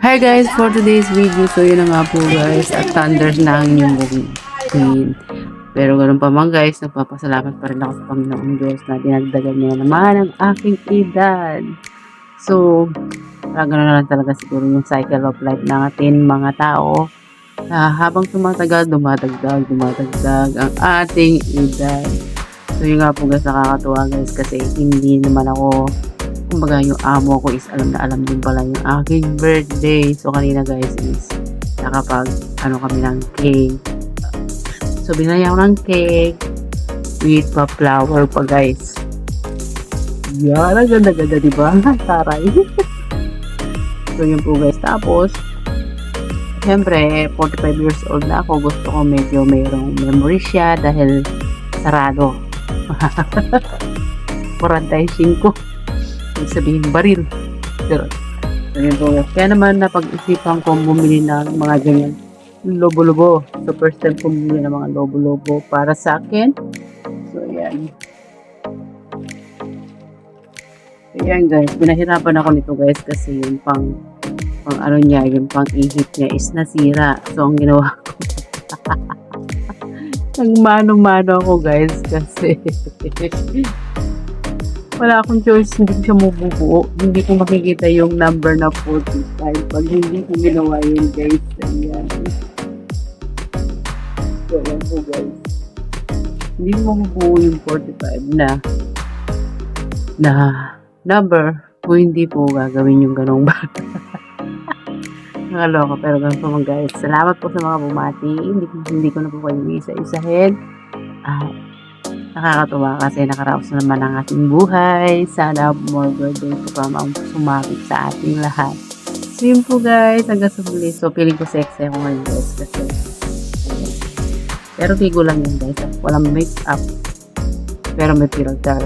Hi guys, for today's video, so yun na nga po guys, at thunders na ang inyong bukid. Pero ganun pa man guys, nagpapasalamat pa rin ako sa Panginoong Diyos na dinagdagan niya naman ang aking edad. So, gano'n na lang talaga siguro yung cycle of life ng ating mga tao na habang tumatagal, dumadagdag ang ating edad. So yun nga po guys, nakakatuwa guys kasi hindi naman ako, kumbaga yung amo ko is alam na alam din pala yung aking birthday. So kanina guys is nakapag kami ng cake. So binaya ko ng cake with pa-flower pa guys. Yan, ang ganda-ganda diba? Taray. So yun po guys. Tapos siyempre 45 years old na ako. Gusto ko medyo mayroong memory siya dahil sarado. 45 sabihin baril. Pero ayun po. Kaya naman napag-isipan ko bumili ng mga ganyan lobo-lobo. So first time ko bumili ng mga lobo-lobo para sa akin. So ayan. Ayan guys, pinahirapan ako nito guys kasi yung pang ano niya, yung pang ihip niya is nasira. So ang ginawa ko nagmano-mano ako guys kasi wala akong choice, hindi ko siya mabubuo. Hindi ko makikita yung number na 45 pag hindi ko ginawa yun guys. Ayan. So ayan po guys. Hindi ko mabubuo yung 45 na number kung hindi po gagawin yung ganong bata. Nakaloka, pero ganun po mga guys. Salamat po sa mga bumati. Hindi ko na po kayo isa-isahin. Nakakatuwa kasi nakaraos na naman ang ating buhay. Sana more birthday po pa ang sumapit sa ating lahat. So yun po guys, hanggang sa muli. So feeling ko sexy ako ngayon guys kasi pero bigo lang yun guys. Walang make up. Pero may filter.